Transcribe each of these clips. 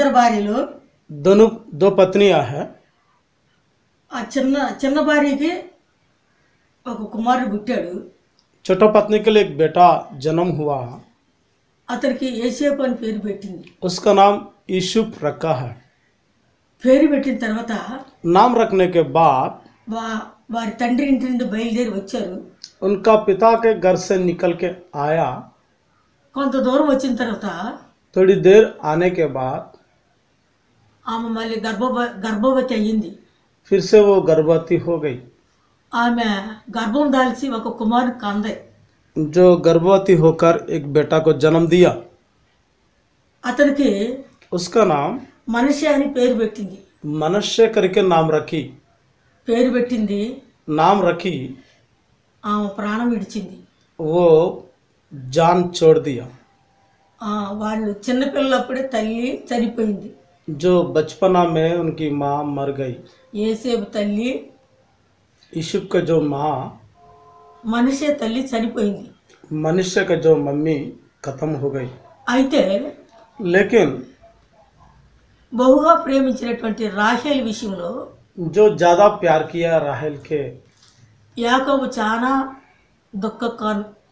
ఇద్దరు భార్యలు दोनों दो पत्नियां हैं। ఆ చిన్న భార్యకి ఒక కుమారుడు పుట్టాడు. छोटा पत्नी के लिए एक बेटा जन्म हुआ। అతనికి యేసేపు అని పేరు పెట్టింది. उसका नाम यूसुफ रखा है। పేరు పెట్టిన తర్వాత नाम रखने के बाद వారి తండ్రి ఇంటి నుండి బయలుదేరి వచ్చారు. उनका पिता के घर से निकल के आया। కొంత దూరం వచ్చిన తర్వాత थोड़ी देर आने के बाद ఆమె మళ్ళీ గర్భవతి అయ్యింది. फिर से वो गर्भवती हो गई। ఆమె గర్భం దాల్చి ఒక కుమారుని కంది. जो गर्भवती होकर एक बेटा को जन्म दिया। అతనికి उसका नाम మనిషి అని పేరు పెట్టింది. मनुष्य करके नाम रखी। పేరు పెట్టింది. नाम रखी। ఆమె ప్రాణం విడిచింది. वो जान छोड़ दिया। వాళ్ళు చిన్నపిల్లప్పుడే తల్లి చనిపోయింది. जो बचपना में उनकी माँ मर गई। యేసేపు తల్లి यूसुफ का जो माँ మనిషి తల్లి చనిపోయింది. मनुष्य का जो मम्मी खत्म हो गई। అయితే लेकिन బహుగా ప్రేమించినటువంటి రాహేల్ విషయంలో जो ज़्यादा प्यार किया राहेल के, యాకోబు చాలా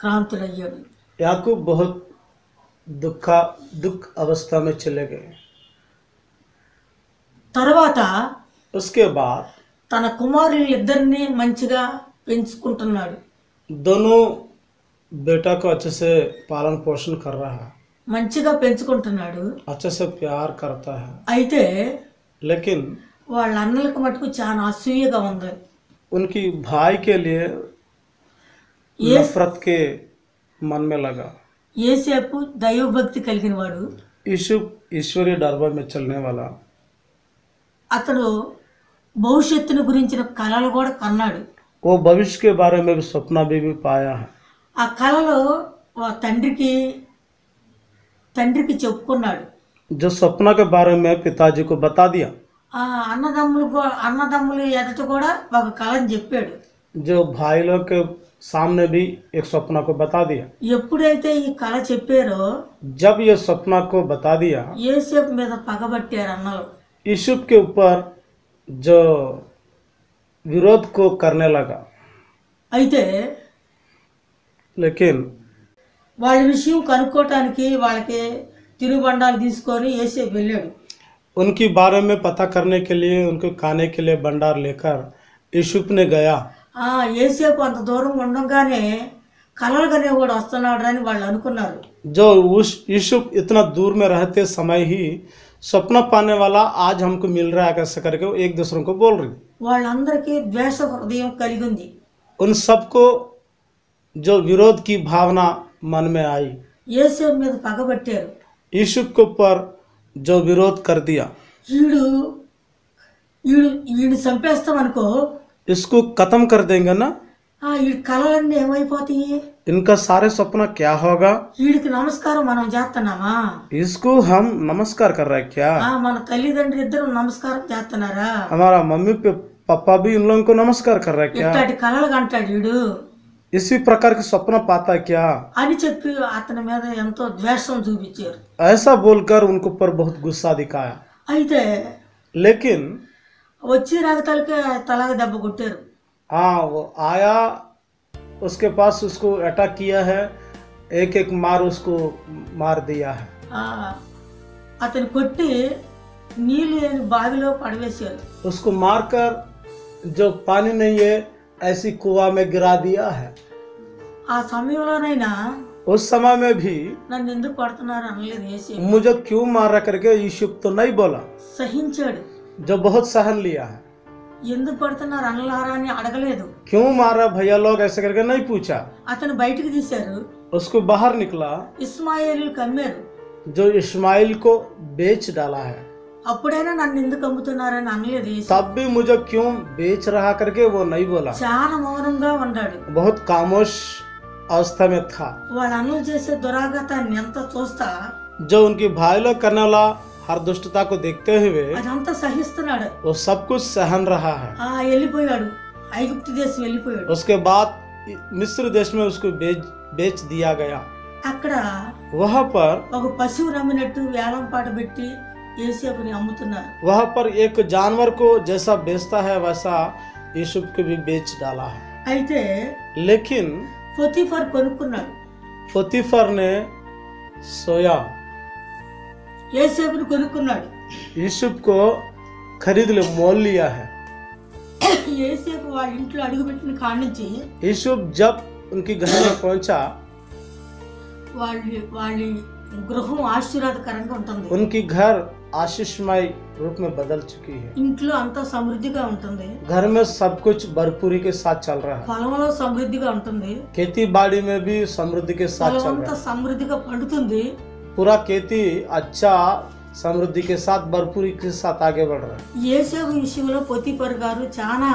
క్రాంతులయ్యాడు. याकूब बहुत दुख अवस्था में चले गए। తర్వాత उसके बाद తన కుమారులు ఇద్దరిని మంచిగా పెంచుకుంటున్నాడు. दोनों बेटा को अच्छे से पालन पोषण कर रहा है। మంచిగా పెంచుకుంటున్నాడు. अच्छे से प्यार करता है। అయితే लेकिन వాళ్ళ అన్నలకు మటుకు చాలా అసూయగా ఉంది. उनकी भाई के लिए नफरत के मन में लगा। యేసేపు దైవభక్తి కలిగిన వాడు. यूसुफ ईश्वरीय डरबा में चलने वाला। అతను భవిష్యత్తును గురించిన కలలు కూడా కన్నాడు. वो भविष्य के बारे में भी सपना भी पाया है। ఆ కలలో తండ్రికి చెప్పుకున్నాడు. जो सपना के बारे में पिताजी को बता दिया। ఆ అన్నదమ్ములు ఎదుట కూడా ఒక కళని చెప్పాడు. जो भाई लोग के सामने भी एक सपना को बता दिया। ఎప్పుడైతే ఈ కళ చెప్పారో जब ये सपना को बता दिया, యేసేపు మీద పగబట్టారు అన్నలు. यूसुफ के ऊपर जो विरोध को करने लगा। అయితే लेकिन వాళ్ళ విషయం కనుక్కోవటానికి వాళ్ళకి తినుబండాలు తీసుకొని యేసేపు వెళ్ళాడు. उनके बारे में पता करने के लिए उनको खाने के लिए भंडार लेकर यूसुफ ने गया। యేసేపు అంత దూరం ఉండగానే కలలుగానే కూడా వస్తున్నాడు అని వాళ్ళు అనుకున్నారు. जो यूसुफ इतना दूर में रहते समय ही सपना पाने वाला आज हमको मिल रहा है कैसे करके वो एक दूसरे को बोल रही। వాళ్ళందరికీ ద్వేష హృదయం కలిగి ఉంది. उन सबको जो विरोध की भावना मन में आई। యేసేపు మీద పగబట్టారు. यूसुफ के ऊपर जो विरोध कर दिया, వీడిని చంపేస్తాం అనుకో, इसको खत्म कर देंगे ना, ఈ కళలన్నీ ఏమైపోతాయి, इनका सारे सपना क्या होगा, వీడికి నమస్కారం మనం చేస్తున్నామా, इसको हम नमस्कार कर रहे हैं क्या, మన తల్లిదండ్రులు ఇద్దరు నమస్కారం చేస్తున్నారా, हमारा मम्मी पापा भी इन लोगों को नमस्कार कर रहे हैं क्या, ఇట్లాంటి కళలు కంటాడు వీడు इसी प्रकार के सपना पाता है क्या అని చెప్పి అతని మీద ఎంతో ద్వేషం చూపించారు. ऐसा बोलकर उनके ऊपर बहुत गुस्सा दिखाया। అయితే लेकिन వచ్చి రగతలకి తలగా దెబ్బ కొట్టారు. हाँ, वो आया उसके पास उसको अटैक किया है, एक एक मार उसको मार दिया है। అతను కొట్టి నీళ్ళు లేని బావిలో పడవేశారు. उसको मारकर जो पानी नहीं है ऐसी कुआं में गिरा दिया है। ఆ సమయంలోనైనా उस समय में भी నన్ను ఎందుకు కొడుతున్నారు అనలేదు యేసేపు. मुझे क्यों मार रहा करके यूसुफ तो नहीं बोला, సహించాడు. जो बहुत सहन लिया है। ఎందుకు కొడుతున్నారు అనలారా అని అడగలేదు. क्यों मार रहा भैया लोग ऐसे करके नहीं पूछा। అతను బయటికి తీశారు. उसको बाहर निकला, ఇస్మాయేలుకి అమ్మారు. जो इस्माइल को बेच डाला है। అప్పుడైనా నన్ను ఎందుకు అమ్ముతున్నారని అనలేదు యేసేపు. तब भी मुझे क्यों बेच रहा करके वो नहीं बोला। చాలా మౌనంగా ఉన్నాడు. बहुत खामोश अवस्था में था। వాళ్ళ అన్నలు చేసే దురాగతాన్ని ఎంత చూస్తా जो उनकी भाई लोग करने वाला हर दुष्टता को देखते हुए అదంతా సహిస్తున్నాడు. वो सब कुछ सहन रहा है। వెళ్ళిపోయాడు, ఐగుప్తు దేశం వెళ్ళిపోయాడు. उसके बाद मिस्र देश में उसको बेच दिया गया। అక్కడ वहाँ पर ఒక పశువు నమ్మినట్టు వేలం పాట పెట్టి యేసేపుని అమ్ముతున్నారు. वहां पर एक जानवर को जैसा बेचता है वैसा यूसुफ को भी बेच डाला है। అయితే लेकिन పొతీఫర్ కొనుక్కున్నాడు. पोतीफर ने सोया, యేసేపుని కొనుక్కున్నాడు. यूसुफ को खरीद ले मोल लिया है। యేసేపు వాళ్ళ ఇంట్లో అడుగుపెట్టిన కాడి నుంచి यूसुफ जब उनकी घर में पहुंचा, వాళ్ళ గృహం ఆశీర్వాదకరంగా ఉంటుంది. उनकी घर आशीषमय रूप में बदल चुकी है। ఇంట్లో అంతా సమృద్ధిగా ఉంటుంది. घर में सब कुछ भरपूरी के साथ चल रहा है। పొలంలో సమృద్ధిగా ఉంటుంది. खेती बाड़ी में भी समृद्धि के साथ పొలం चल అంతా रहा है। సమృద్ధిగా పండుతుంది. पूरा खेती अच्छा समृद्धि के साथ भरपूरी के साथ आगे बढ़ रहा है। యేసేపు విషయంలో పొతీఫర్ గారు చాలా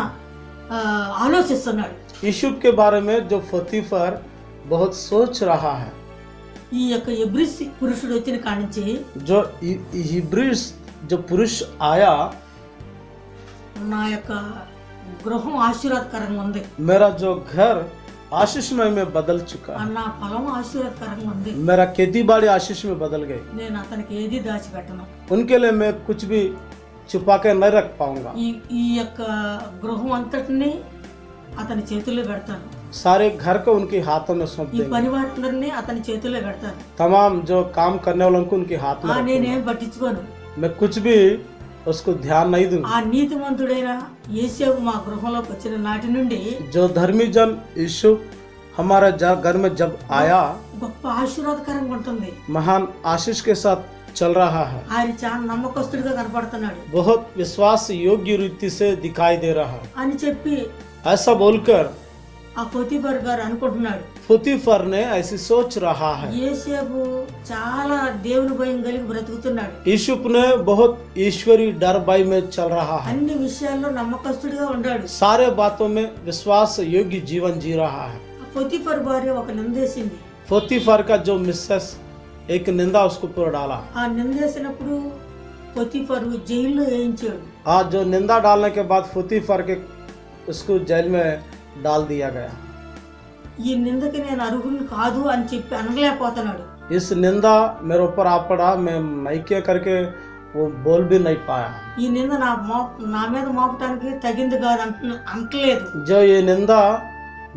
ఆలోచిస్తున్నాడు. यूसुफ के बारे में जो पोतीफर बहुत सोच रहा है। ఈ యొక్క ఎబ్రిస్ పురుషుడు వచ్చిన కాడి నుంచి जो हिब्रीस जो पुरुष आया, నా యొక్క గృహం ఆశీర్వాదకరంగా ఉంది, मेरा जो घर आशीषमय में बदल चुका है, నా పొలం ఆశీర్వాదకరంగా ఉంది, मेरा खेती बाड़ी आशीष में बदल गई। నేను అతనికి ఏది దాచిపెట్టను. उनके लिए मैं कुछ भी छुपा के नहीं रख पाऊंगा। ఈ యొక్క గృహం అంతటిని అతని చేతుల్లో పెడతాను. सारे घर को उनके हाथों में सौंप ఈ देंगे। పని వారందరినీ అతని చేతుల్లో పెడతాను. तमाम जो काम करने वालों को उनके हाथ में रखूंगा। నేనేం పట్టించుకోను. मैं कुछ भी उसको ध्यान नहीं दूंगा। ఆ నీతిమంతుడైన యేసేపు మా గృహంలోకి వచ్చిన నాటి నుండి जो धर्मी जन यूसुफ हमारे घर में जब आया, గొప్ప ఆశీర్వాదకరంగా ఉంటుంది. महान आशीष के साथ चल रहा है। ఆయన చాలా నమ్మకస్తుడిగా కనపడుతున్నాడు बहुत विश्वास योग्य रीति से दिखाई दे रहा है। అని చెప్పి ऐसा बोलकर ఆ పొతీఫర్ గారు అనుకుంటున్నాడు. पोतीफर ने ऐसी सोच रहा है। యేసేపు చాలా దేవుని భయం కలిగి బ్రతుకుతున్నాడు. यूसुफ ने बहुत ईश्वरी डर भय में चल रहा है। అన్ని విషయాల్లో నమ్మకస్తుడిగా ఉన్నాడు. सारे बातों में विश्वास योग्य जीवन जी रहा है। ఆ పొతీఫర్ భార్య ఒక నిందేసింది. पोतीफर का जो मिसेस एक निंदा उसको ऊपर डाला। ఆ నిందేసినప్పుడు పొతీఫరు జైల్లో వేయించాడు. आज जो निंदा डालने के बाद पोतीफर के उसको जेल में डाल दिया गया। ఈ నిందకి నేను అర్హుని కాదు అని చెప్పి అనలేకపోతున్నాడు. इस निंदा मेरे ऊपर आ पड़ा, मैं नहीं किया करके वो बोल भी नहीं पाया। ఈ నింద నా మీద మోపటానికి తగింది కాదు అంటలేదు. जो ये निंदा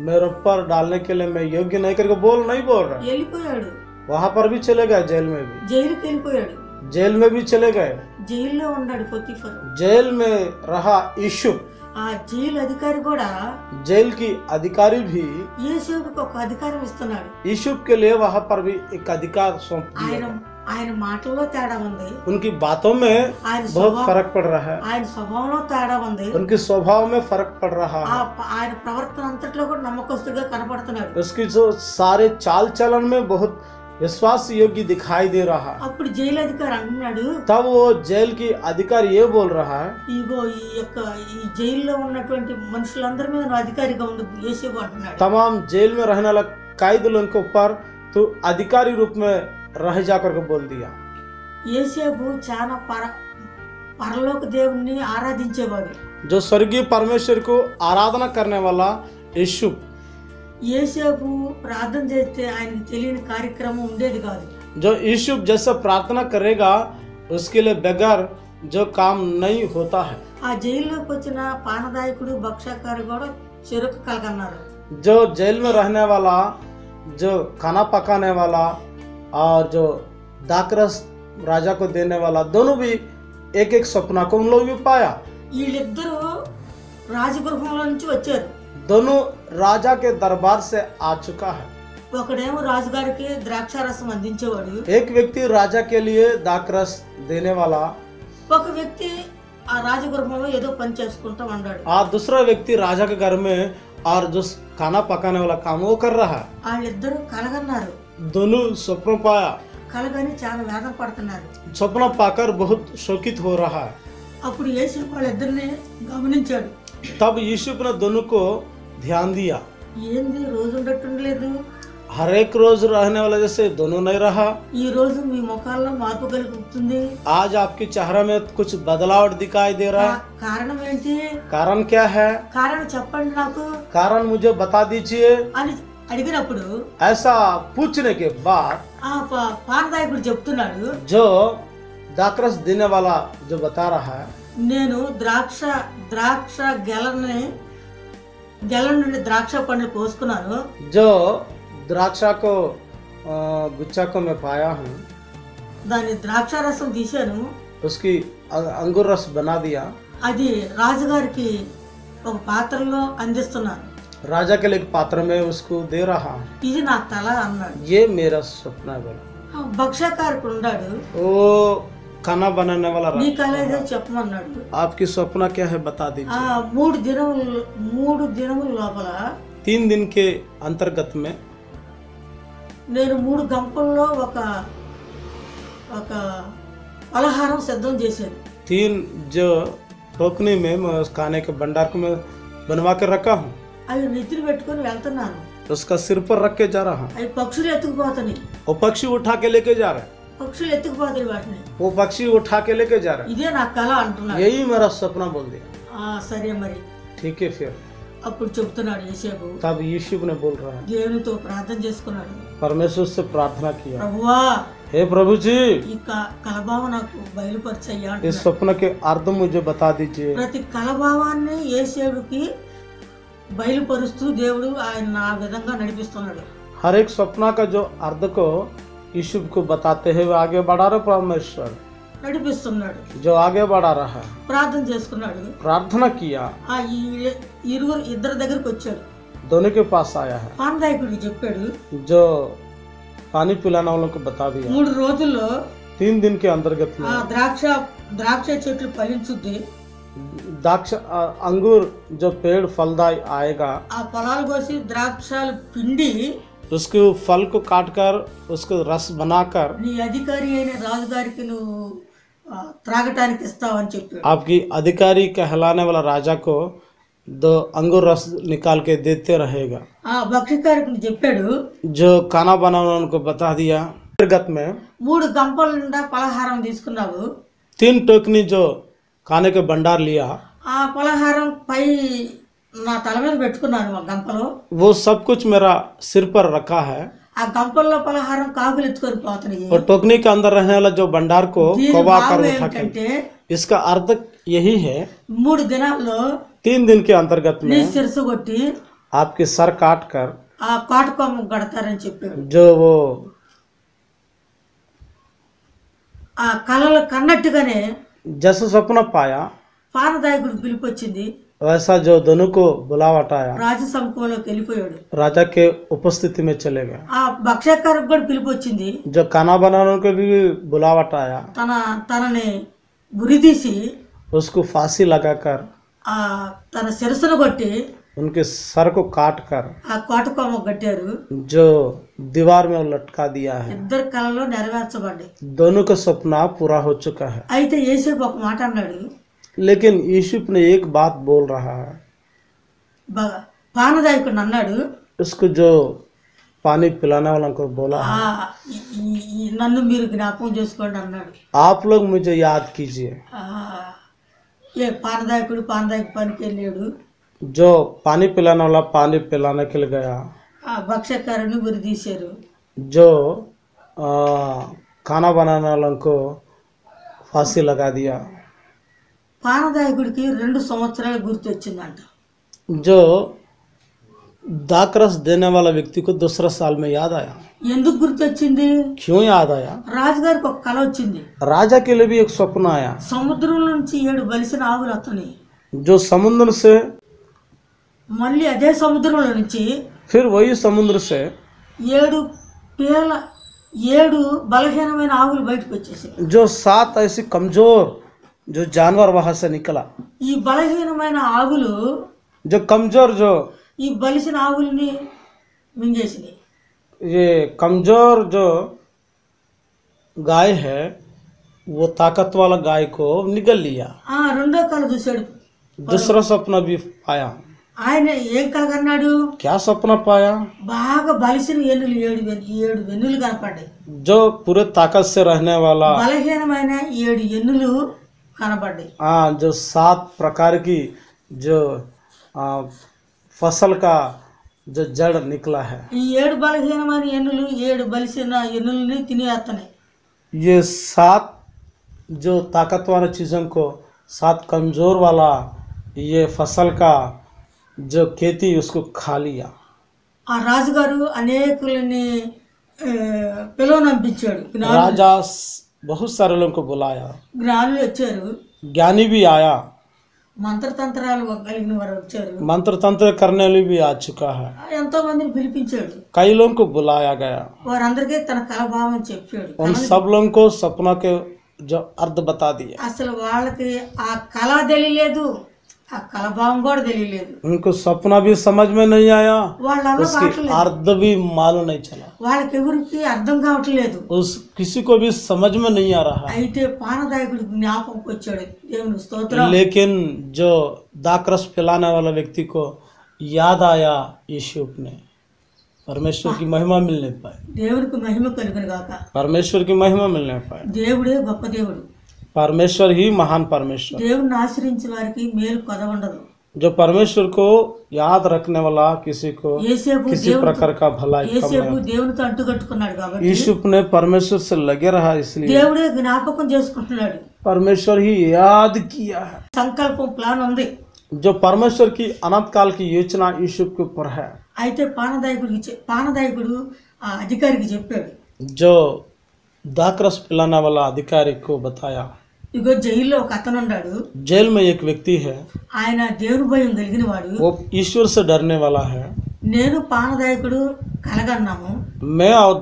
मेरे ऊपर डालने के लिए मैं योग्य नहीं करके बोल रहा। వెళ్ళిపోయాడు. वहां पर भी चले गए, जेल में भी, జైలుకి వెళ్ళిపోయాడు. जेल में भी चले गए। జైల్లో ఉన్నాడు పొతీఫర్. जेल में रहा यूसुफ। ఆ జైలు అధికారి కూడా जेल की अधिकारी भी యేసేపుకి ఒక అధికారం ఇస్తున్నాడు. यूसुफ के लिए वहां पर भी एक अधिकार सौंप दिया ఆయన गया। ఆయన మాటల్లో తేడా ఉంది. उनकी बातों में ఆయన बहुत फर्क पड़ रहा है। ఆయన స్వభావంలో తేడా ఉంది. उनके स्वभाव में फर्क पड़ रहा है। ఆయన ప్రవర్తన అంతట్లో కూడా నమ్మకస్తుడిగా కనపడుతున్నాడు. उसकी जो सारे चाल चलन में बहुत विश्वास योग्य दिखाई दे रहा है। అప్పుడు జైలు అధికారి అంటున్నాడు, तब वो जेल की अधिकारी ये बोल रहा है, ఇగో ఈ జైల్లో ఉన్నటువంటి మనుషులందరి మీద నువ్వు అధికారిగా ఉండు యేసేపు అంటున్నాడు. तमाम जेल में रहने वाला कैद लोगों के ऊपर तो अधिकारी रूप में रह जाकर के बोल दिया। యేసేపు చాలా పరలోక దేవుణ్ణి ఆరాధించేవాడు. जो स्वर्गीय परमेश्वर को आराधना करने वाला यूसुफ, యేసేపు ప్రార్థన చేస్తే ఆయనకి తెలియని కార్యక్రమం ఉండేది కాదు. जो यूसुफ जैसा प्रार्थना करेगा उसके लिए बगैर जो काम नहीं होता है। ఆ జైల్లోకి వచ్చిన పానదాయకుడు భక్షకారు కూడా చెరుకు కలగన్నారు. जो जेल में रहने वाला, जो खाना पकाने वाला और जो दाकरस राजा को देने वाला, दोनों भी एक एक सपना को उन लोग भी पाया। వీళ్ళిద్దరూ రాజగృహంలో నుంచి వచ్చారు. दोनों राजा के दरबार से आ चुका है। ఒకడేమో రాజుగారికి ద్రాక్షారసం అందించేవాడు. एक व्यक्ति राजा के लिए दाकरस देने वाला, ఒక వ్యక్తి ఆ రాజగృహంలో ఏదో పని చేసుకుంటూ ఉన్నాడు. और दूसरा व्यक्ति राजा के घर में और जो खाना पकाने वाला काम वो कर रहा है। వాళ్ళిద్దరూ కలగన్నారు. दोनों स्वप्न पाया, కలగని చాలా వేదన పడుతున్నారు. स्वप्न पाकर बहुत शोकित हो रहा है। అప్పుడు యేసేపు వాళ్ళిద్దరిని గమనించాడు. तब यूसुफ ने दोनों को ध्यान दिया। ఏంది రోజు ఉండట్టుండలేదు, हर एक रोज रहने वाला जैसे दोनों नहीं रहा। ఈ రోజు మీ ముఖాల్లో మార్పు కలుగుతుంది. आज आपके चेहरे में कुछ बदलाव दिखाई दे रहा है। కారణం ఏంటి? कारण क्या है? కారణం చెప్పండి నాకు कारण मुझे बता दीजिए। అని అడిగినప్పుడు ऐसा पूछने के बाद ఆ పానదాయకుడు చెప్తున్నాడు, जो दाखरस देने वाला जो बता रहा है, నేను ద్రాక్ష గెల నుండి ద్రాక్ష పండ్లు కోసుకున్నాను. जो द्राक्षा को गुच्छा को मैं पाया हूँ, దాని ద్రాక్ష రసం తీశాను. उसकी अंगूर रस बना दिया, అది రాజుగారికి ఒక పాత్రలో అందిస్తున్నాను. राजा के लिए एक पात्र में उसको दे रहा हूँ. ఇది నా తల అన్నాడు. ये मेरा सपना है बोला. భక్ష్యకారకుడు ఉన్నాడు. वो खाना बनाने वाला నీ కళ ఏదో చెప్పమన్నాడు. आपकी सपना क्या है बता दीजिए. 3 దినముల లోపల 3 दिन के अंतर्गत में నేను 3 గంపల్లో ఒక పలహారం సిద్ధం చేశాను. 3 जो टोकनी में मैं उस खाने के भंडार को मैं बनवा के रखा हूँ, అవి నెత్తిని పెట్టుకొని వెళ్తున్నాను. उसका सिर पर रख के जा रहा हूँ. అవి పక్షులు ఎత్తుకుపోతాయి. वो पक्षी उठा के लेके जा रहा है, పక్షులు ఎత్తుకుపోతాయి వాటిని. वो पक्षी उठा के लेके जा रहा ఇదే నా కళ అంటున్నాడు. है. यही मेरा सपना बोल दिया. సరే మరి. ठीक है. फिर అప్పుడు చెప్తున్నాడు యేసేపు. तब यूसुफ ने बोल रहा है, దేవునితో ప్రార్థన చేసుకున్నాడు. परमेश्वर से प्रार्थना किया, ప్రభువా हे प्रभु जी, ఈ కలభావం నాకు బయలుపరిచయ్యా इस అంటున్నాడు. स्वप्न के अर्थ मुझे बता दीजिए. ప్రతి కలభావాన్ని యేసేపుకి బయలుపరుస్తూ దేవుడు ఆయన ఆ విధంగా నడిపిస్తున్నాడు. हर एक स्वप्न का जो अर्थ को यूसुफ को बताते हैं, वो आगे बढ़ा रहे परमेश्वर, నడిపిస్తున్నాడు. जो आगे बढ़ा रहा है. ప్రార్థన చేసుకున్నాడు. प्रार्थना किया, ఇద్దరి దగ్గరికి వచ్చాడు. दोनों के पास आया है, పానదాయకుడికి చెప్పాడు. जो पानी पिलाने वालों को बता दिया. 3 రోజుల్లో 3 दिन के अंतर्गत में ద్రాక్ష చెట్లు ఫలించుద్ది. द्राक्ष अंगूर जो पेड़ फलदाय आएगा, ఆ పొలాలు కోసి ద్రాక్షలు పిండి उसके फल को काट कर उसको रस बनाकर నీ అధికారి అయిన రాజుగారికి నువ్వు త్రాగటానికి ఇస్తావని చెప్పాడు. आपकी अधिकारी कहलाने वाला राजा को 2 अंगूर रस निकाल के देते रहेगा. ఆ భక్ష్యకారకుని చెప్పాడు. जो खाना बनाने उनको बता दिया. अंतर्गत में 3 గంపల నిండా పలహారం తీసుకున్నావు. 3 टोकनी जो खाने के भंडार लिया, ఆ పలహారం పై నా తల మీద పెట్టుకున్నాను. ఆ గంపలో वो सब कुछ मेरा सिर पर रखा है. ఆ గంపల్లో పలహారం కాకులు ఎత్తుకొని పోతున్నాయి. और टोकनी के अंदर रहने वाला जो भंडार को దీని कवा कर భావం उठा के, ఏంటంటే इसका अर्थ यही है, 3 దినాల్లో 3 दिन के अंतर्गत నీ में శిరసు కొట్టి आपके सर काट कर ఆ కాటుకొమ్మ గడతారని చెప్పాడు. जो वो ఆ కళలు కన్నట్టుగానే जैसा सपना पाया, పానదాయకుడికి పిలుపు వచ్చింది. वैसा जो दोनों को बुलावट आया, రాజు సముఖంలోకి వెళ్ళిపోయాడు. राजा के उपस्थिति में चले गए. ఆ భక్ష్యకారకు కూడా పిలుపు వచ్చింది. जो खाना बनाने को भी बुलावट आया, తనని గురిదీసి उसको फांसी लगाकर ఆ తన శిరస్సును కొట్టి उनके सर को काट कर ఆ కాటుకొమ్మ కట్టారు. जो दीवार में लटका दिया है. ఇద్దరు కళలో నెరవేర్చబడ్డాయి. दोनों का सपना पूरा हो चुका है. అయితే యేసేపు ఒక మాట అన్నాడు. लेकिन यूसुफ ने एक बात बोल रहा है. పానదాయకుడు అన్నాడు, उसको जो पानी पिलाने वाला को बोला है, నన్ను మీరు జ్ఞాపకం చేసుకోండి అన్నాడు. आप लोग मुझे याद कीजिए. ఏ పానదాయకుడు పనికి వెళ్ళాడు. जो पानी पिलाने वाला पानी पिलाने के लिए गया, ఆ భక్ష్యకారుని గురి తీశారు. जो खाना बनाने वालों को फांसी लगा दिया. పానదాయకుడికి 2 సంవత్సరాలు గుర్తు వచ్చిందంట. जो दाखरस देने वाला व्यक्ति को दूसरा साल में याद आया. ఎందుకు గుర్తు వచ్చింది? क्यों याद आया? రాజుగారికి ఒక కళ వచ్చింది. राजा के लिए भी एक स्वप्न आया. సముద్రం నుంచి 7 బలిసిన ఆవులు వస్తున్నాయి. जो समुद्र से, మళ్ళీ అదే సముద్రంలో నుంచి फिर वही समुद्र से 7 బలహీనమైన ఆవులు బయటకు వచ్చేసాయి. जो 7 ऐसी कमजोर जो जानवर वहां से निकला. ఈ బలహీనమైన ఆవులు जो कमजोर, जो ఈ బలిసిన ఆవుల్ని మింగేసినాయి. ये कमजोर जो गाय है, वो ताकत वाला गाय को निगल लिया. రెండో కళ చూశాడు. दूसरा सपना भी पाया. ఆయన ఏం కలగన్నాడు? क्या सपना पाया? బాగా బలిసిన ఏనుగులు 7 వెన్నులు కనపడ్డాయి. जो पूरे ताकत से रहने वाला, బలహీనమైన 7 ఎన్నులు కనపడ్డాయి. जो 7 प्रकार की जो फसल का जो जड़ निकला है. ఈ 7 బలహీనమైన ఎన్నులు 7 బలిసిన ఎన్నుల్ని తినేస్తున్నాయి. ये 7 जो ताकतवर चीज़ों को साथ कमज़ोर वाला ये फसल का जो खेती उसको खा लिया। ఆ రాజుగారు అనేకులని పిలువనంపించాడు. राजा बहुत सारे लोगों को बुलाया, జ్ఞానులు వచ్చారు, ज्ञानी भी आया, మంత్రతంత్రాలు కలిగిన వారు వచ్చారు, मंत्र तंत्र करने वाले भी आ चुका है। ఎంతో మందిని పిలిపించాడు. कई लोगों को बुलाया गया, వారందరికీ తన కలభావం చెప్పాడు. उन सब लोगों को सपना के जो अर्थ बता दिया। అసలు వాళ్ళకి ఆ కళ తెలియలేదు, ఆ కలభావం కూడా తెలియలేదు. उनको सपना भी समझ में नहीं आया, వాళ్ళలో उसकी కావట్లేదు, अर्थ भी मालूम नहीं चला, వాళ్ళకి ఎవరికి అర్థం కావట్లేదు. उस किसी को भी समझ में नहीं आ रहा। అయితే పానదాయకుడు జ్ఞాపకం వచ్చాడు. దేవుని స్తోత్రం. लेकिन जो दाकरस पिलाने वाला व्यक्ति को याद आया, यीशु ने परमेश्वर की महिमा मिलने पाए, దేవునికి మహిమ కలుగును గాక. परमेश्वर की महिमा मिलने पाए। దేవుడే గొప్ప దేవుడు. परमेश्वर ही महान परमेश्वर, దేవుణ్ణి ఆశ్రయించే వారికి మేలు కొదవుండదు. जो परमेश्वर को याद रखने वाला किसी को ఏసేపు किसी प्रकार का भलाई कम ఏసేపు नहीं। దేవునితో అంటుకట్టుకున్నాడు కాబట్టి यीशु ने परमेश्वर से लगे रहा, इसलिए దేవుడే జ్ఞాపకం చేసుకుంటున్నాడు. परमेश्वर ही याद किया है। సంకల్పం ప్లాన్ ఉంది. जो परमेश्वर की अनंत काल की योजना यीशु के ऊपर है। అయితే పానదాయకుడు ఆ అధికారికి చెప్పాడు, जो दाकरस पिलाने वाला अधिकारी को बताया, ఇగో జైల్లో ఒక అతను ఉన్నాడు, जेल में एक व्यक्ति है, ఆయన దేవుని భయం కలిగిన వాడు, वो ईश्वर से डरने वाला है। నేను పానదాయకుడు కలగన్నాము, मैं और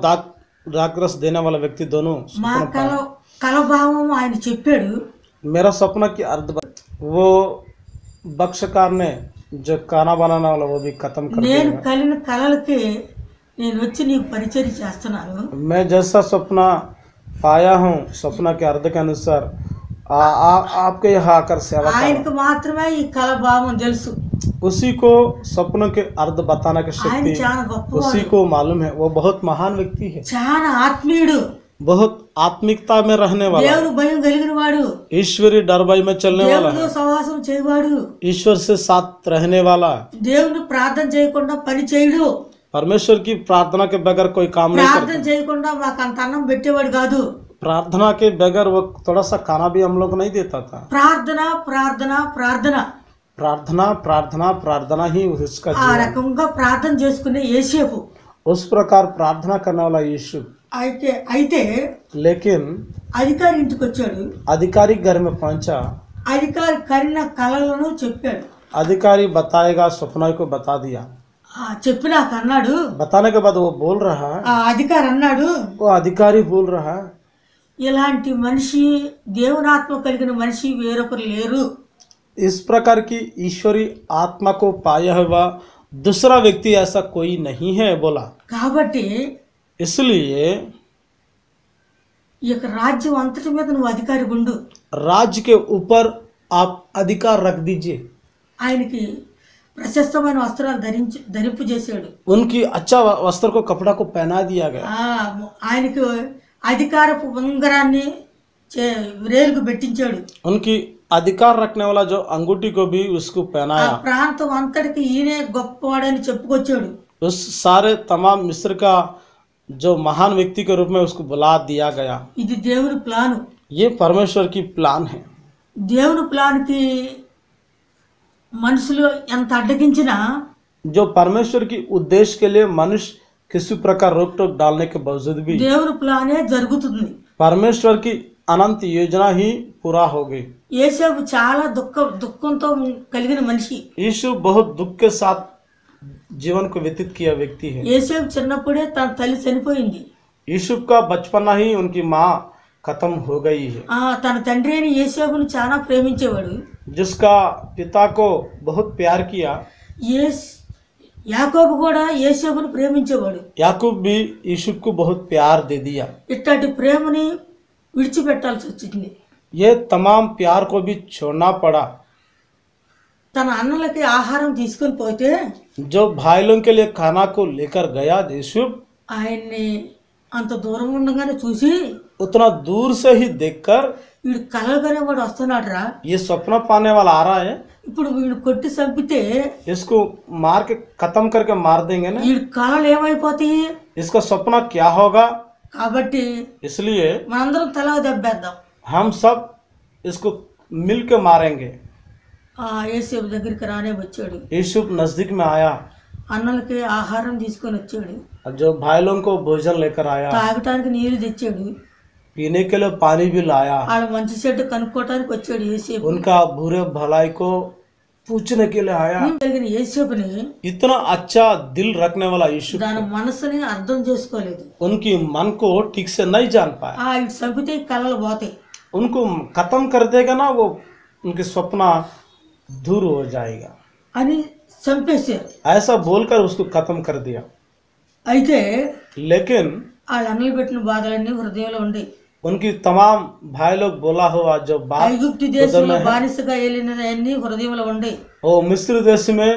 दाकरस देने वाला व्यक्ति दोनों మా सपना पाए। కలభావం ఆయన చెప్పాడు. मेरा सपना की अर्थ वो बख्शकार ने जो खाना बनाने वाला वो भी खत्म कर నేను दिया। కలిగిన కలలకి నేను వచ్చి నీకు పరిచర్య చేస్తున్నాను. मैं जैसा सपना पाया हूँ, सपना के अर्थ के अनुसार आपके यहाँ आकर सेवा कर रहा ఆయనకు మాత్రమే ఈ కలభావం తెలుసు. हूं। उसी को सपनों के अर्थ बताने की ఆయన शक्ति చాలా గొప్పవాడు, उसी को मालूम है। वो बहुत महान व्यक्ति है, చాలా ఆత్మీయుడు, बहुत आत्मिकता में रहने वाला, దేవుని భయం కలిగిన వాడు, ईश्वरी डरबाई में चलने वाला దేవునితో है, సహవాసం చేయవాడు, ईश्वर से साथ रहने वाला, దేవుని ప్రార్థన చేయకుండా పని చేయడు, परमेश्वर की प्रार्थना के बगैर कोई काम नहीं करता। ప్రార్థన చేయకుండా మాకు అంత అన్నం పెట్టేవాడు కాదు. प्रार्थना के बगैर वो थोड़ा सा खाना भी हम लोग को नहीं देता था। ప్రార్థన ప్రార్థన ప్రార్థన प्रार्थना प्रार्थना प्रार्थना ही उसका ఆ जीवन। రకంగా ప్రార్థన చేసుకునే యేసేపు. उस प्रकार प्रार्थना करने वाला यीशु। అయితే लेकिन అధికారి ఇంటికి వచ్చాడు, अधिकारी घर में पहुंचा, అధికారి కరిన కళలను చెప్పాడు. अधिकारी बताएगा, सपना को बता दिया। చెప్పినాక అన్నాడు, बताने के बाद वो बोल रहा है, ఆ అధికారి అన్నాడు, वो अधिकारी बोल रहा है, ఇలాంటి మనిషి దేవునాత్మ కలిగిన మనిషి వేరొకరు లేరు. इस प्रकार की ईश्वरी आत्मा को पाया हुआ दूसरा व्यक्ति ऐसा कोई नहीं है बोला। కాబట్టి इसलिए ఈ యొక్క రాజ్యం అంతటి మీద నువ్వు అధికారి ఉండు. राज्य के ऊपर आप अधिकार रख दीजिए। ఆయనకి ప్రశస్తమైన వస్త్రాలు ధరింపు చేశాడు. उनकी अच्छा वस्त्र को कपड़ा को पहना दिया गया। ఆయనకి అధికారపు ఉంగరాన్ని రేలుకు పెట్టించాడు. उनकी अधिकार रखने वाला जो अंगूठी को भी उसको ఆ पहनाया। ప్రాంతం అంతటికి ఈయనే గొప్పవాడని చెప్పుకొచ్చాడు. उस सारे तमाम मिस्र का जो महान व्यक्ति के रूप में उसको बुला दिया गया। ఇది దేవుని ప్లాను. ये परमेश्वर की प्लान है। దేవుని ప్లాన్కి మనుషులు ఎంత అడ్డగించినా जो परमेश्वर की उद्देश्य के लिए मनुष्य किसी प्रकार रोक टोक डालने के बावजूद भी దేవుని ప్లానే జరుగుతుంది. परमेश्वर की अनंत योजना ही पूरा हो गई। యేసేపు చాలా దుఃఖంతో కలిగిన మనిషి. यीशु बहुत दुख के साथ जीवन को व्यतीत किया व्यक्ति है। యేసేపు చిన్నప్పుడే తన తల్లి చనిపోయింది. यीशु का बचपना ही उनकी माँ खत्म हो गई है। తన తండ్రి అయిన యేసేపుని చాలా ప్రేమించేవాడు. जिसका पिता को बहुत प्यार किया। యాకోబు కూడా యేసేపుని ప్రేమించేవాడు. याकूब भी यीशु को बहुत प्यार दे दिया। ఇట్లాంటి ప్రేమని విడిచిపెట్టాల్సి వచ్చింది. ये तमाम प्यार को भी छोड़ना पड़ा। తన అన్నలకి ఆహారం తీసుకొని పోతే जो भाई लोगों के लिए खाना को लेकर गया यीशु, ఆయన్ని అంత దూరం ఉండగానే చూసి उतना दूर से ही देखकर వీడు కలలుగానే వాడు వస్తున్నాడు రా, ये सपना पाने वाला आ रहा है, ఇప్పుడు వీడు కొట్టి చంపితే इसको मार के खत्म करके मार देंगे ना, వీడి కళలు ఏమైపోతాయి. इसका सपना क्या होगा। కాబట్టి इसलिए మనందరం తల దెబ్బేద్దాం. हम सब इसको मिल के मारेंगे। యేసేపు దగ్గరికి రానే వచ్చాడు, यूसुफ नजदीक में आया అన్నలకి ఆహారం తీసుకొని వచ్చాడు, और जो भाई लोगों को भोजन लेकर आया, తాగటానికి నీళ్లు తెచ్చాడు, पीने के लिए पानी भी लाया, వాళ్ళ మంచి చెడ్డ కనుక్కోవటానికి వచ్చాడు యేసేపు। उनका बुरे भलाई को पूछने के लिए आया। కలిగిన యేసేపుని इतना अच्छा दिल रखने वाला यूसुफ దాని మనసుని అర్థం చేసుకోలేదు। उनकी मन को ठीक से नहीं जान पाया। ఇటు చంపితే కళలు పోతాయి, उनको खत्म कर देगा ना, वो उनके सपना दूर हो जाएगा, అని చంపేశారు। ऐसा बोलकर उसको खत्म कर दिया। అయితే लेकिन వాళ్ళ అన్నలు పెట్టిన బాధలన్నీ హృదయంలో ఉండి, उनकी तमाम भाई लोग बोला हुआ जो बात ఐగుప్తు దేశంలో బానిసగా వెళ్ళినవన్నీ హృదయంలో ఉండి, वो मिस्र देश में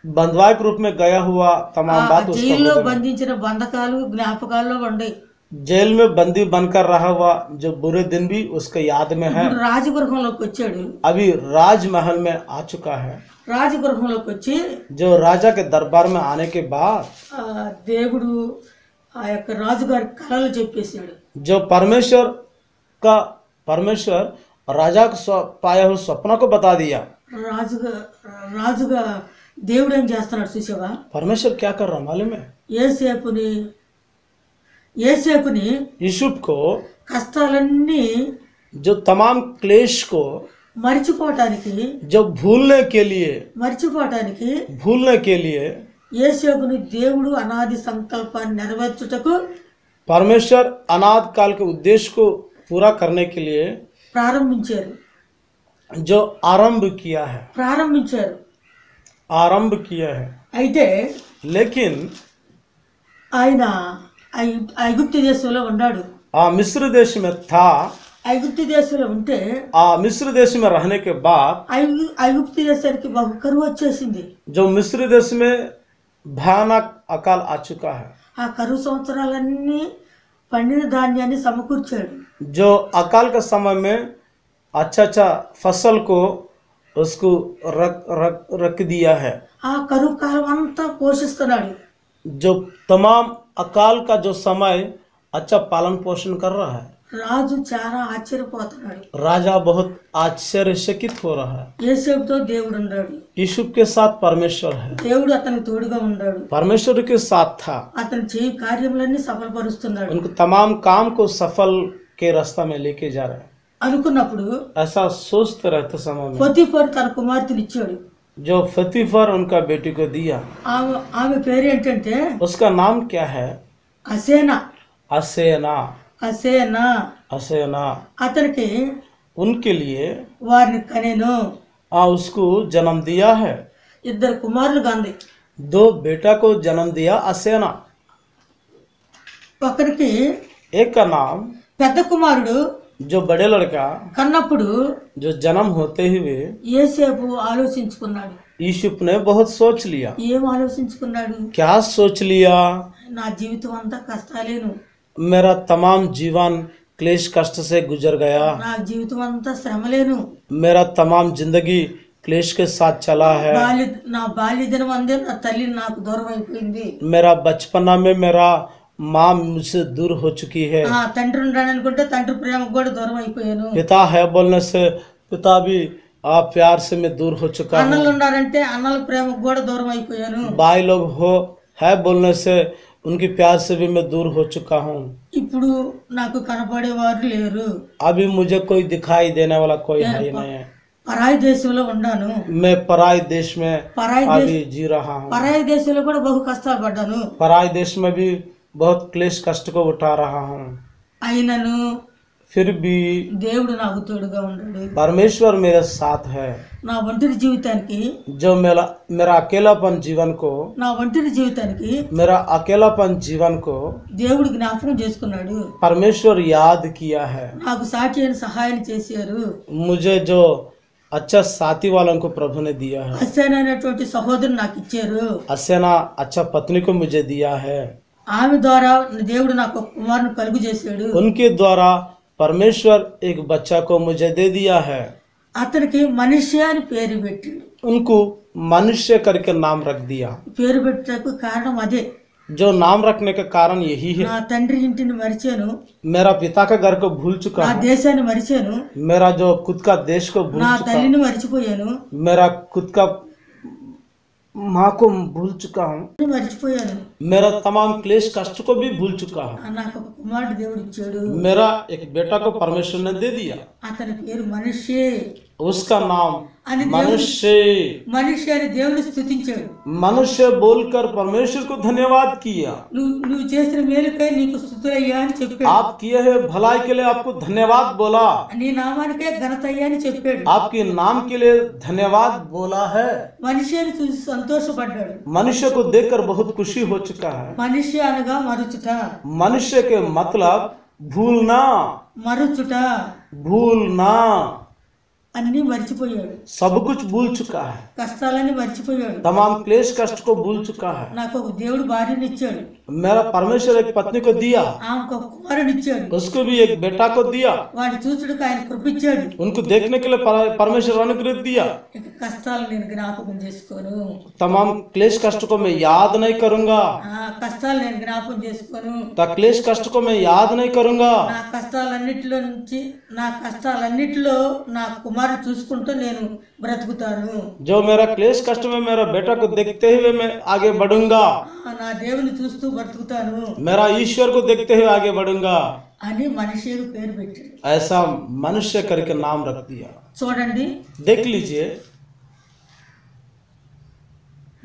बंधुआ के रूप में गया हुआ तमाम बात उसको జైల్లో బంధించిన బంధకాలు జ్ఞాపకాల్లో ఉండి, जेल में बंदी बनकर रहा हुआ जो बुरे दिन भी उसके याद में है। ఇప్పుడు రాజగృహంలోకి వచ్చాడు। अभी राजमहल में आ चुका है। రాజగృహంలోకి వచ్చి जो राजा के दरबार में आने के बाद దేవుడు ఆ యొక్క రాజుగారి కళలు చెప్పేశాడు। जो परमेश्वर राजा को पाया हुआ सपना को बता दिया। రాజుగా దేవుడు ఏం చేస్తున్నాడు చూసావా? परमेश्वर क्या कर रहा मालूम है? యేసేపుని यूसुफ को కష్టాలన్నీ जो तमाम क्लेश को మర్చిపోవటానికి जो भूलने के लिए యేసేపుని దేవుడు అనాది సంకల్పాన్ని నెరవేర్చుటకు परमेश्वर अनाद काल के उद्देश्य को पूरा करने के लिए ప్రారంభించారు। जो आरंभ किया है। అయితే लेकिन ఆయన ఐగుప్తు దేశంలో ఉన్నాడు। मिस्र देश में था। ఐగుప్తు దేశంలో ఉంటే मिस्र देश में रहने के बाद ఐగుప్తు దేశానికి బహు కరువు వచ్చేసింది। जो मिस्र देश में भयानक अकाल आ चुका है। ఆ కరువు సంవత్సరాలన్నీ పండిన ధాన్యాన్ని సమకూర్చాడు। जो अकाल के समय में अच्छा फसल को उसको रख दिया है। ఆ కరువు కాలం అంతా పోషిస్తున్నాడు। जो तमाम अकाल का जो समय अच्छा पालन पोषण कर रहा है। రాజు చాలా ఆశ్చర్యపోతున్నాడు। राजा बहुत आश्चर्यचकित हो रहा है। యేసేపుతో దేవుడు ఉన్నాడు। यूसुफ के साथ परमेश्वर है। దేవుడు అతనికి తోడుగా ఉన్నాడు। परमेश्वर के साथ था। అతని చేయి కార్యములన్నీ సఫలపరుస్తున్నాడు। उनको तमाम काम को सफल के रास्ता में लेके जा रहे हैं। అనుకున్నప్పుడు ऐसा सोचते रहते समय में పోతీఫరు తన కుమార్తెని ఇచ్చాడు। जो फतीफर उनका बेटी को दिया, ఆమె పేరు ఏంటంటే उसका नाम क्या है? అసేనా। असेना। అతనికి उनके लिए వారిని కనేను, उसको जन्म दिया है। ఇద్దరు కుమారులు గాంధీ। 2 बेटा को जन्म दिया असेना। ఒకరికి एक का नाम పెద్ద కుమారుడు जो बड़े लड़का కన్నప్పుడు जो जन्म होते हुए యేసేపు ఆలోచించుకున్నాడు। यूसुफ ने बहुत सोच लिया। ఏం ఆలోచించుకున్నాడు? क्या सोच लिया? నా జీవితం అంతా కష్టాలేను, मेरा तमाम जीवन क्लेश कष्ट से गुजर गया। నా జీవితం అంతా శ్రమలేను, मेरा तमाम जिंदगी क्लेश के साथ चला है। నా బాల్య దినం అందే నా తల్లి నాకు దూరం అయిపోయింది। मेरा बचपना में मेरा माँ मुझसे दूर हो चुकी है। తండ్రి ఉండాలనుకుంటే తండ్రి ప్రేమకు కూడా దూరం అయిపోయాను। पिता है बोलने से पिता भी प्यार से मैं दूर हो चुका हूँ। అన్నలు ఉండాలంటే అన్నల ప్రేమకు కూడా దూరం అయిపోయాను। भाई लोग है बोलने से उनकी प्यार से भी मैं दूर हो चुका हूँ। ఇప్పుడు నాకు కనపడేవారు లేరు। अभी मुझे कोई दिखाई देने वाला कोई है ही नहीं है। పరాయి దేశంలో ఉన్నాను। मैं पराई देश में अभी जी रहा हूँ। పరాయి దేశంలో కూడా బహు కష్టాలు పడ్డాను। पराई देश में भी बहुत क्लेश कष्ट को उठा रहा हूँ। అయినను फिर भी దేవుడు నాకు తోడుగా ఉన్నాడు। परमेश्वर मेरे साथ है। నా ఒంటరి జీవితానికి जो मेरा अकेलापन जीवन को मेरा अकेलापन जीवन को దేవుడు జ్ఞాపకం చేసుకున్నాడు। परमेश्वर याद किया है। నాకు సాటి అయిన సహాయం చేశారు। मुझे जो अच्छा साथी वालों को प्रभु ने दिया है। అసేనా అనేటువంటి సహోదరుని నాకు ఇచ్చారు। असेना अच्छा पत्नी को मुझे दिया है। ఆమె ద్వారా దేవుడు నాకు ఒక కుమారుని కలుగు చేశాడు। उनके द्वारा परमेश्वर एक बच्चा को मुझे दे दिया है। అతనికి మనిషి అని పేరు పెట్టాడు। उनको मनुष्य करके नाम रख दिया। పేరు పెట్టడానికి కారణం అదే। जो नाम रखने का कारण यही है, నా తండ్రి ఇంటిని మరిచాను, मेरा पिता का घर को भूल चुका నా हूँ, దేశాన్ని మరిచాను, मेरा जो खुद का देश को भूल నా चुका తల్లిని మరిచిపోయాను, हूँ, मेरा खुद का माँ को भूल चुका हूँ, మరిచిపోయాను. मेरा तमाम क्लेश कष्ट को भी भूल चुका हूँ. నాకు ఒక కుమారుడు దేవుడు ఇచ్చాడు. मेरा एक बेटा को परमेश्वर ने दे दिया, అతని పేరు మనిషే उसका नाम అని मनुष्य. మనిషి అని దేవుని స్తుతించాడు. मनुष्य बोलकर परमेश्वर को धन्यवाद किया. నువ్వు చేసిన మేలుకై నీకు స్తుతులయ్యా అని చెప్పాడు. आप किए हैं भलाई के लिए आपको धन्यवाद बोला, నీ నామానికే ఘనత అయ్యా అని చెప్పాడు. आपके नाम के लिए धन्यवाद बोला है. మనిషి అని చూసి సంతోషపడ్డాడు. मनुष्य को देखकर बहुत खुशी हो चुका है. మనిషి అనగా మరుచుట, मनुष्य के मतलब भूलना, మరుచుట भूलना, అన్ని మర్చిపోయాడు. सब कुछ भूल चुका है, కష్టాలన్నీ మర్చిపోయాడు. तमाम क्लेश कष्ट को भूल चुका है. నాకు ఒక దేవుడు భార్యని ఇచ్చాడు, मेरा परमेश्वर एक पत्नी को दिया, ఆమెకు ఒక కుమారుని ఇచ్చాడు, उसको भी एक बेटा को दिया, వాడిని చూచుటకు ఆయన కృపించాడు. उनको देखने के लिए परमेश्वर अनुग्रह दिया. ఇక కష్టాలు నేను జ్ఞాపకం చేసుకోను, तमाम क्लेश कष्ट को मैं याद नहीं करूंगा, కష్టాలు నేను జ్ఞాపకం చేసుకోను. क्लेश कष्ट को मैं याद नहीं करूंगा. నా కష్టాలన్నిటిలో నా కుమారుడు చూసుకుంటూ నేను బ్రతుకుతాను. जो मेरा क्लेश कष्ट में मेरा बेटा को देखते हुए मैं आगे बढ़ूंगा, నా దేవుని చూస్తూ బ్రతుకుతాను मेरा ईश्वर को देखते हुए आगे बढ़ूंगा. అని మనిషికి పేరు పెట్టాడు. ऐसा मनुष्य करके नाम रख दिया. చూడండి, देख लीजिए,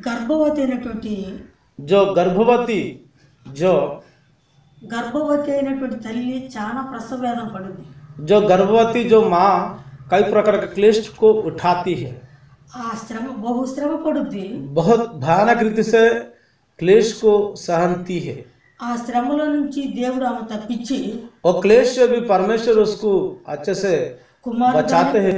గర్భవతి అయినటువంటి जो गर्भवती తల్లి చాలా ప్రసవ వేదన పడుద్ది. जो गर्भवती जो माँ कई प्रकार के क्लेश को उठाती है, ఆ బహుశ్రమ పడుద్ది. बहुत भयानक रीति से क्लेश को सहनती है. ఆ శ్రమలో నుంచి దేవుడు ఆమె తప్పించి और क्लेश से भी परमेश्वर उसको अच्छे से కుమారుడు बचाते हैं.